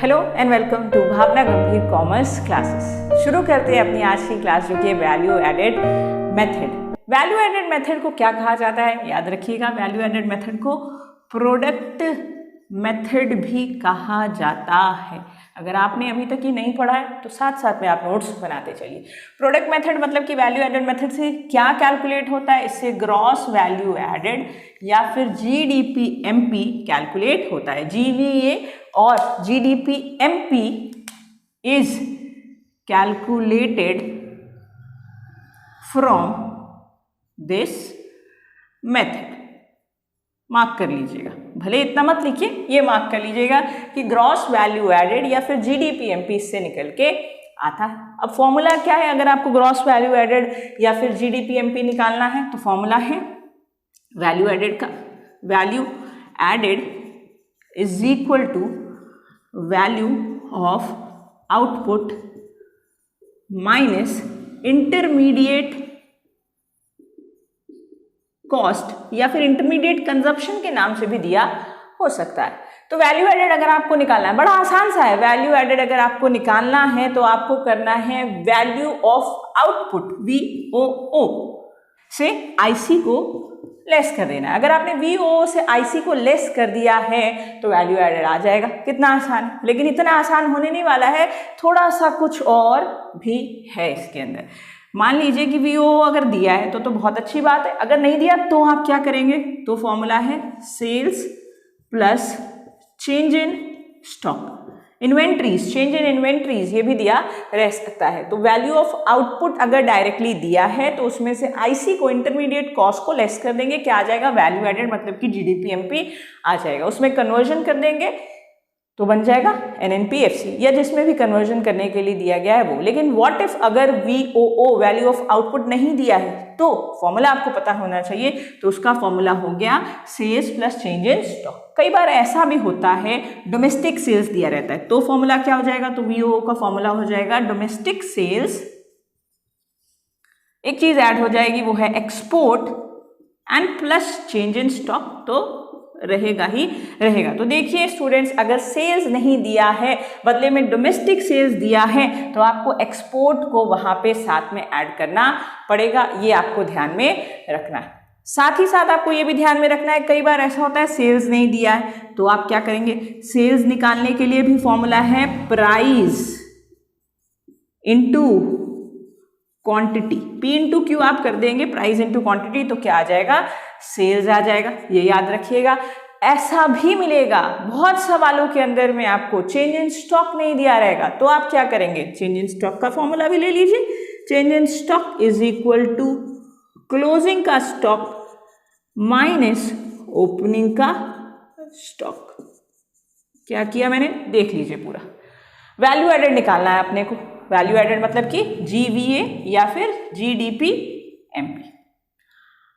Hello and welcome to भावना गंभीर commerce classes. शुरू करते हैं अपनी आज की क्लास जो कि है value added method. Value added method को क्या कहा जाता है, याद रखिएगा, वैल्यू एडेड मेथड को प्रोडक्ट मेथड भी कहा जाता है। अगर आपने अभी तक ये नहीं पढ़ा है तो साथ साथ में आप नोट्स बनाते चलिए। प्रोडक्ट मेथड मतलब कि वैल्यू एडेड मेथड से क्या कैलकुलेट होता है, इससे ग्रॉस वैल्यू एडेड या फिर GDP-MP कैलकुलेट होता है। GVA और GDP-MP is calculated from this method. Mark कर लीजिएगा, भले इतना मत लिखिए, ये मार्क कर लीजिएगा कि ग्रॉस वैल्यू एडेड या फिर GDP-MP इससे निकल के आता है। अब फॉर्मूला क्या है, अगर आपको ग्रॉस वैल्यू एडेड या फिर GDP-MP निकालना है तो फॉर्मूला है वैल्यू एडेड का, value added is equal to value of output minus intermediate cost या फिर इंटरमीडिएट कंजप्शन के नाम से भी दिया हो सकता है। तो वैल्यू एडेड अगर आपको निकालना है, बड़ा आसान सा है। वैल्यू एडेड अगर आपको निकालना है तो आपको करना है वैल्यू ऑफ आउटपुट VOO से IC को लेस कर देना है। अगर आपने VOO से IC को लेस कर दिया है तो वैल्यू एडेड आ जाएगा। कितना आसान है, लेकिन इतना आसान होने नहीं वाला है, थोड़ा सा कुछ और भी है इसके अंदर। मान लीजिए कि VOO अगर दिया है तो बहुत अच्छी बात है, अगर नहीं दिया तो आप क्या करेंगे, तो फॉर्मूला है sales plus change in stock, inventories, change in inventories ये भी दिया रह सकता है। तो वैल्यू ऑफ आउटपुट अगर डायरेक्टली दिया है तो उसमें से IC को, इंटरमीडिएट कॉस्ट को लेस कर देंगे, क्या आ जाएगा, वैल्यू एडेड मतलब कि GDP-MP आ जाएगा। उसमें कन्वर्जन कर देंगे तो बन जाएगा NNP-FC या जिसमें भी कन्वर्जन करने के लिए दिया गया है वो। लेकिन व्हाट इफ अगर VOO वैल्यू ऑफ आउटपुट नहीं दिया है तो फॉर्मूला आपको पता होना चाहिए। तो उसका फॉर्मूला हो गया sales plus change in stock. कई बार ऐसा भी होता है डोमेस्टिक सेल्स दिया रहता है तो फॉर्मूला क्या हो जाएगा, तो VOO का फॉर्मूला हो जाएगा डोमेस्टिक सेल्स, एक चीज ऐड हो जाएगी वो है export and plus change in stock, तो रहेगा ही रहेगा। तो देखिए स्टूडेंट्स, अगर सेल्स नहीं दिया है, बदले में डोमेस्टिक सेल्स दिया है तो आपको एक्सपोर्ट को वहां पे साथ में ऐड करना पड़ेगा, ये आपको ध्यान में रखना है। साथ ही साथ आपको ये भी ध्यान में रखना है, कई बार ऐसा होता है सेल्स नहीं दिया है तो आप क्या करेंगे, सेल्स निकालने के लिए भी फॉर्मूला है price into quantity, P into Q आप कर देंगे, प्राइस इंटू क्वांटिटी, तो क्या आ जाएगा, सेल्स आ जाएगा। ये याद रखिएगा। ऐसा भी मिलेगा बहुत सवालों के अंदर में आपको चेंज इन स्टॉक नहीं दिया रहेगा तो आप क्या करेंगे, चेंज इन स्टॉक का फॉर्मूला भी ले लीजिए। Change in stock is equal to closing का स्टॉक माइनस ओपनिंग का स्टॉक। क्या किया मैंने, देख लीजिए पूरा। वैल्यू एडेड निकालना है अपने को, वैल्यू एडेड मतलब कि GVA या फिर GDP-MP।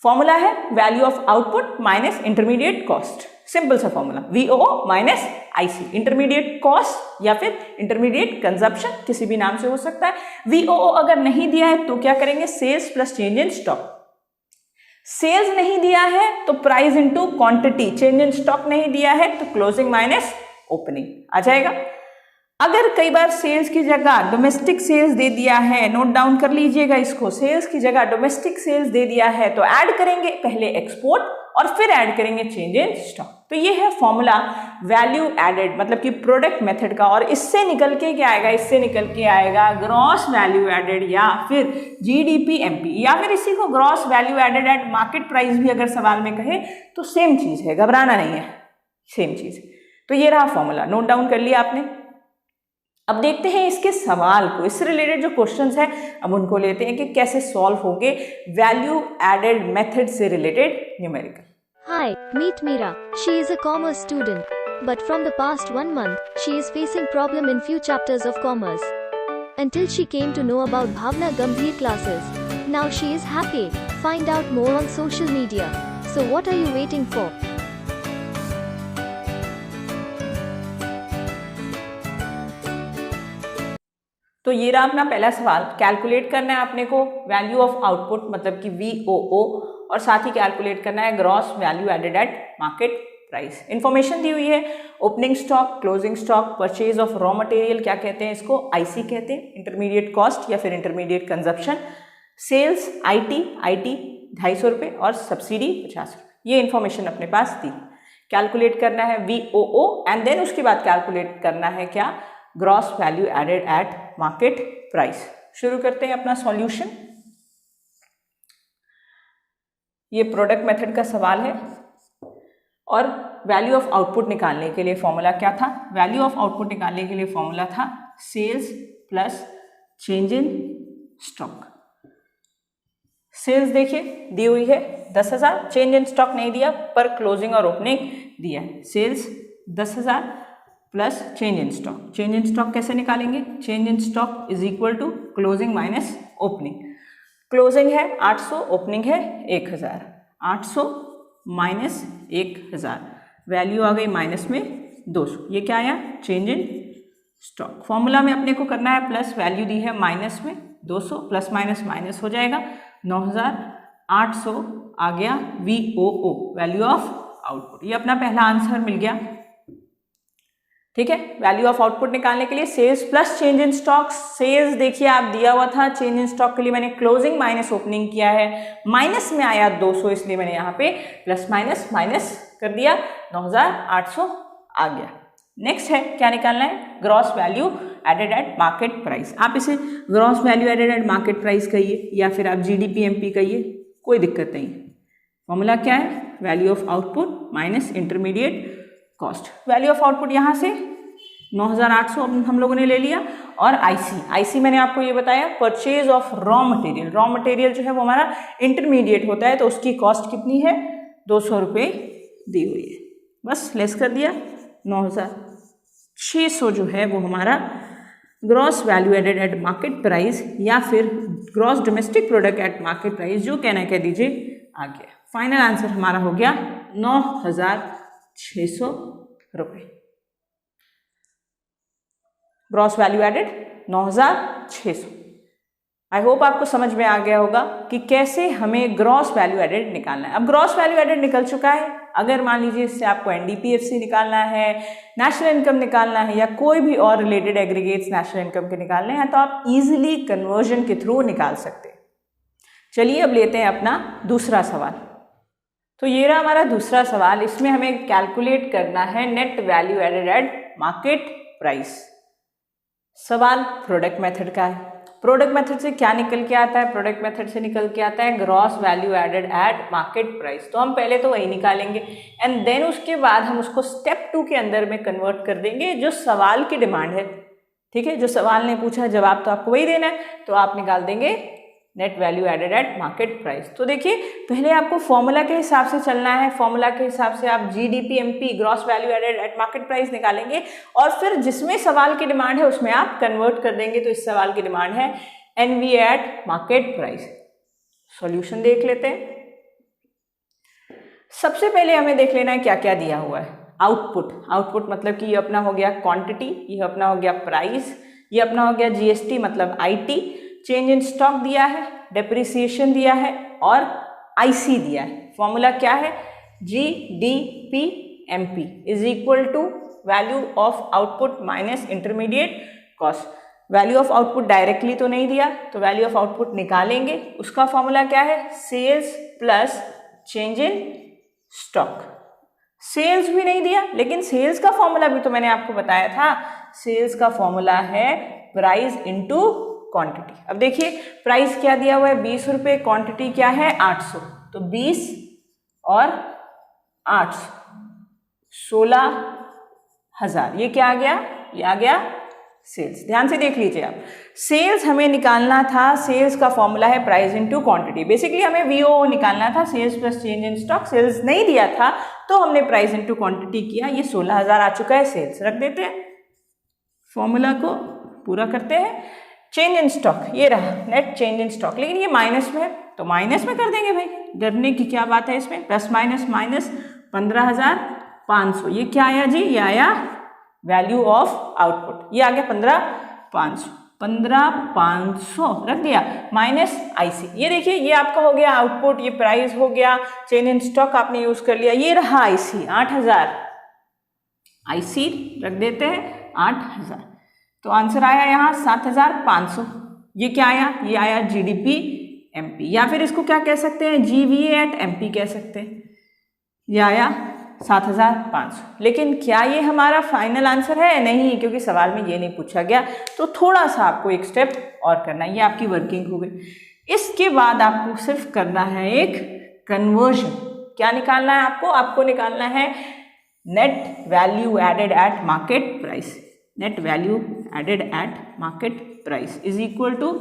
फॉर्मूला है value of output minus intermediate cost, simple सा formula, VOO minus IC, intermediate cost या फिर इंटरमीडिएट कंजप्शन किसी भी नाम से हो सकता है। VOO अगर नहीं दिया है तो क्या करेंगे, sales plus change in stock. Sales नहीं दिया है तो price into quantity, change in stock नहीं दिया है तो क्लोजिंग माइनस ओपनिंग आ जाएगा। अगर कई बार सेल्स की जगह डोमेस्टिक सेल्स दे दिया है, नोट डाउन कर लीजिएगा इसको, सेल्स की जगह डोमेस्टिक सेल्स दे दिया है तो ऐड करेंगे पहले एक्सपोर्ट और फिर ऐड करेंगे चेंज इन स्टॉक। तो ये है फॉर्मूला वैल्यू एडेड मतलब कि प्रोडक्ट मेथड का। और इससे निकल के क्या आएगा, इससे निकल के आएगा ग्रॉस वैल्यू एडेड या फिर GDP-MP या फिर इसी को gross value added at market price भी अगर सवाल में कहे तो सेम चीज है, घबराना नहीं है, सेम चीज है। तो ये रहा फॉर्मूला, नोट डाउन कर लिया आपने। अब देखते हैं इसके सवाल को, इससे रिलेटेड जो क्वेश्चंस हैं अब उनको लेते हैं कि कैसे सॉल्व होंगे वैल्यू एडेड मेथड से related numerical. Hi, meet Meera. She is a commerce student, but from the past 1 month, she is facing problem in few chapters of commerce. Until she came to know about Bhavna Gambhir classes. Now she is happy. Find out more on social media. So what are you waiting for? तो ये रहा अपना पहला सवाल। Calculate करना है अपने को वैल्यू ऑफ आउटपुट मतलब कि VOO और साथ ही कैलकुलेट करना है gross value added at market price. Information दी हुई है, opening stock, closing stock, purchase of raw material क्या कहते हैं इसको, आईसी कहते हैं, इंटरमीडिएट कॉस्ट या फिर इंटरमीडिएट कंजप्शन, सेल्स आईटी 250 रुपये और सब्सिडी 50 रुपये। ये इंफॉर्मेशन अपने पास दी। कैलकुलेट करना है VOO एंड देन उसके बाद कैलकुलेट करना है क्या, gross value added at market price. शुरू करते हैं अपना सॉल्यूशन। ये प्रोडक्ट मेथड का सवाल है और वैल्यू ऑफ आउटपुट निकालने के लिए फॉर्मूला क्या था, वैल्यू ऑफ आउटपुट निकालने के लिए फॉर्मूला था sales plus change in stock. Sales देखिए दी हुई है 10,000, चेंज इन स्टॉक नहीं दिया पर क्लोजिंग और ओपनिंग दिया है। Sales 10,000 plus change in stock. Change in stock कैसे निकालेंगे, change in stock is equal to closing minus opening. Closing है 800, ओपनिंग है 1000, 800 माइनस 1000, वैल्यू आ गई माइनस में 200। ये क्या आया, चेंज इन स्टॉक। फॉर्मूला में अपने को करना है प्लस, वैल्यू दी है माइनस में 200, प्लस माइनस माइनस हो जाएगा 9,800 आ गया VOO, वैल्यू ऑफ आउटपुट। ये अपना पहला आंसर मिल गया। ठीक है, वैल्यू ऑफ आउटपुट निकालने के लिए sales plus change in stock. Sales देखिए आप दिया हुआ था, चेंज इन स्टॉक के लिए मैंने क्लोजिंग माइनस ओपनिंग किया है, माइनस में आया 200 इसलिए मैंने यहाँ पे प्लस माइनस माइनस कर दिया, 9,800 आ गया। नेक्स्ट है क्या निकालना है, gross value added at market price. आप इसे gross value added at market price कहिए या फिर आप GDP-MP कहिए, कोई दिक्कत नहीं। फॉर्मूला क्या है, value of output minus intermediate cost. Value of output यहाँ से 9,800 हम लोगों ने ले लिया और आईसी मैंने आपको ये बताया purchase of raw material. Raw material जो है वो हमारा इंटरमीडिएट होता है तो उसकी कॉस्ट कितनी है, 200 रुपये दी हुई है। बस लेस कर दिया, 9,600 जो है वो हमारा gross value added at market price या फिर gross domestic product at market price, जो कहना कह दीजिए, आ गया। फाइनल आंसर हमारा हो गया 9,600 रुपये। Gross value added 9,600। I hope आपको समझ में आ गया होगा कि कैसे हमें ग्रॉस वैल्यू एडेड निकालना है। अब ग्रॉस वैल्यू एडेड निकल चुका है, अगर मान लीजिए इससे आपको NDPFC निकालना है, नेशनल इनकम निकालना है या कोई भी और रिलेटेड एग्रीगेट्स नेशनल इनकम के निकालने हैं तो आप इजीली कन्वर्जन के थ्रू निकाल सकते हैं। चलिए अब लेते हैं अपना दूसरा सवाल। तो ये रहा हमारा दूसरा सवाल। इसमें हमें कैलकुलेट करना है net value added at market price. सवाल प्रोडक्ट मेथड का है। प्रोडक्ट मेथड से क्या निकल के आता है, प्रोडक्ट मेथड से निकल के आता है gross value added at market price. तो हम पहले तो वही निकालेंगे एंड देन उसके बाद हम उसको स्टेप 2 के अंदर में कन्वर्ट कर देंगे जो सवाल की डिमांड है। ठीक है, जो सवाल ने पूछा जवाब तो आपको वही देना है, तो आप निकाल देंगे net value added at market price. तो देखिए पहले आपको फॉर्मूला के हिसाब से चलना है। फॉर्मूला के हिसाब से आप GDP-MP gross value added at market price निकालेंगे और फिर जिसमें सवाल की डिमांड है उसमें आप कन्वर्ट कर देंगे। तो इस सवाल की डिमांड है NV eight market price. Solution देख लेते हैं। सबसे पहले हमें देख लेना है क्या क्या दिया हुआ है। आउटपुट मतलब कि ये अपना हो गया क्वांटिटी, ये अपना हो गया प्राइस, ये अपना हो गया GST मतलब IT, चेंज इन स्टॉक दिया है, डेप्रिसिएशन दिया है और IC दिया है। फॉर्मूला क्या है, GDP-MP is equal to value of output minus intermediate cost. Value of output directly तो नहीं दिया तो वैल्यू ऑफ आउटपुट निकालेंगे। उसका फॉर्मूला क्या है, sales plus change in stock. Sales भी नहीं दिया लेकिन सेल्स का फॉर्मूला भी तो मैंने आपको बताया था। सेल्स का फॉर्मूला है प्राइस इनटू क्वांटिटी। अब देखिए प्राइस क्या दिया हुआ है 20 रुपये, क्वांटिटी क्या है 800, तो 20 और 800 16,000। ये क्या आ गया, ये आ गया सेल्स। ध्यान से देख लीजिए आप, सेल्स हमें निकालना था, सेल्स का फॉर्मूला है प्राइस इनटू क्वांटिटी। बेसिकली हमें VOO निकालना था, sales plus change in stock. Sales नहीं दिया था तो हमने प्राइस इनटू क्वांटिटी किया। ये 16,000 आ चुका है, सेल्स रख देते हैं, फॉर्मूला को पूरा करते हैं। चेंज इन स्टॉक ये रहा नेट चेंज इन स्टॉक, लेकिन ये माइनस में है तो माइनस में कर देंगे भाई, डरने की क्या बात है इसमें। Plus minus minus 15,500। ये क्या आया जी, ये आया वैल्यू ऑफ आउटपुट, ये आ गया 15,500। 15,500 रख दिया माइनस आईसी। ये देखिए ये आपका हो गया आउटपुट, ये प्राइस हो गया, चेंज इन स्टॉक आपने यूज कर लिया, ये रहा आईसी 8,000, आईसी रख देते हैं 8,000। तो आंसर आया यहाँ 7,500। ये क्या आया? ये आया जीडीपी एमपी, या फिर इसको क्या कह सकते हैं, जीवीए एट एमपी कह सकते हैं। ये आया 7,500। लेकिन क्या ये हमारा फाइनल आंसर है? नहीं, क्योंकि सवाल में ये नहीं पूछा गया। तो थोड़ा सा आपको एक स्टेप और करना है, ये आपकी वर्किंग हो गई। इसके बाद आपको सिर्फ करना है एक कन्वर्जन। क्या निकालना है आपको? आपको निकालना है net value added at market price. Net value added at market price is equal to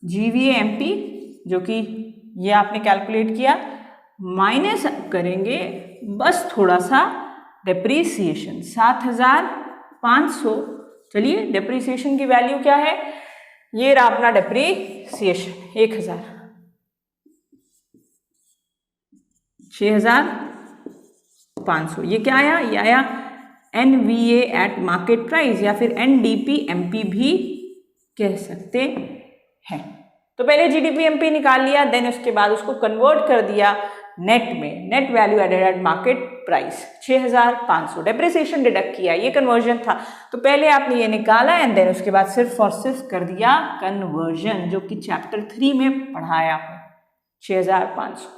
GVA MP, जो कि ये आपने कैलकुलेट किया, माइनस करेंगे बस थोड़ा सा डेप्रीसिएशन 7,500। चलिए डेप्रीसिएशन की वैल्यू क्या है? ये रहा अपना डेप्रीसिएशन 1,000, 6,500। ये क्या आया? ये आया एनवीए एट मार्केट प्राइस, या फिर एनडीपी एमपी भी कह सकते हैं। तो पहले जीडीपी एमपी निकाल लिया, देन उसके बाद उसको कन्वर्ट कर दिया नेट में, net value added at market price 6,500, depreciation deduct किया, ये कन्वर्जन था। तो पहले आपने ये निकाला एंड देन उसके बाद सिर्फ और सिर्फ कर दिया कन्वर्जन, जो कि चैप्टर 3 में पढ़ाया है 6,500।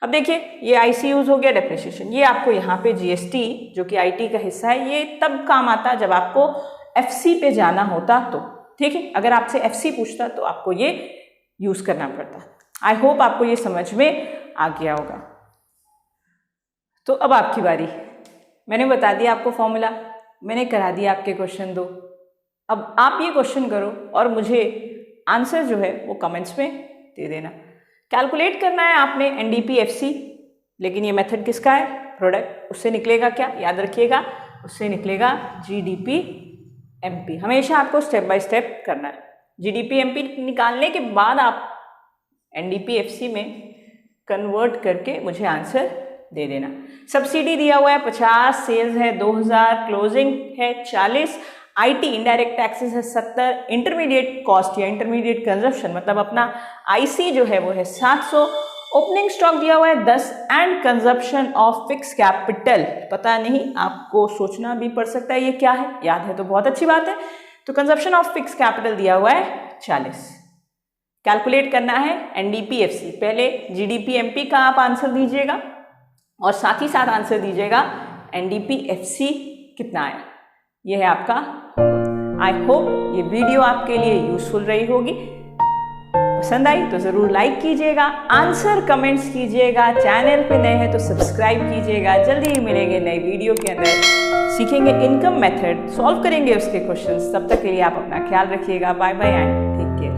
अब देखिए ये आईसी यूज हो गया, डेप्रिसिएशन। ये आपको यहाँ पे जीएसटी जो कि आईटी का हिस्सा है, ये तब काम आता जब आपको एफसी पे जाना होता तो, ठीक है। अगर आपसे एफसी पूछता तो आपको ये यूज करना पड़ता। आई होप आपको ये समझ में आ गया होगा। तो अब आपकी बारी। मैंने बता दिया आपको फॉर्मूला, मैंने करा दिया आपके क्वेश्चन 2। अब आप ये क्वेश्चन करो और मुझे आंसर जो है वो कमेंट्स में दे देना। कैलकुलेट करना है आपने एनडीपी-एफसी, लेकिन ये मेथड किसका है? प्रोडक्ट। उससे निकलेगा क्या? याद रखिएगा, उससे निकलेगा जीडीपी-एमपी। हमेशा आपको स्टेप बाय स्टेप करना है। जीडीपी-एमपी निकालने के बाद आप एनडीपी-एफसी में कन्वर्ट करके मुझे आंसर दे देना। सब्सिडी दिया हुआ है 50, सेल्स है 2,000, क्लोजिंग है 40, आईटी इनडायरेक्ट टैक्सेस है 70, इंटरमीडिएट कॉस्ट या इंटरमीडिएट कंजप्शन मतलब अपना आईसी जो है वो है 700, ओपनिंग स्टॉक दिया हुआ है 10 and consumption of fix capital. पता नहीं, आपको सोचना भी पड़ सकता है ये क्या है, याद है तो बहुत अच्छी बात है। तो कंजप्शन ऑफ फिक्स कैपिटल दिया हुआ है 40। कैलकुलेट करना है एनडीपी-एफसी। पहले जीडीपी-एमपी का आप आंसर दीजिएगा और साथ ही साथ आंसर दीजिएगा एनडीपी-एफसी कितना आया। यह है आपका। आई होप ये वीडियो आपके लिए यूजफुल रही होगी। पसंद आई तो ज़रूर लाइक कीजिएगा, आंसर कमेंट्स कीजिएगा, चैनल पे नए हैं तो सब्सक्राइब कीजिएगा। जल्दी ही मिलेंगे नई वीडियो के अंदर, सीखेंगे इनकम मेथड, सॉल्व करेंगे उसके क्वेश्चंस। तब तक के लिए आप अपना ख्याल रखिएगा। Bye bye and take care.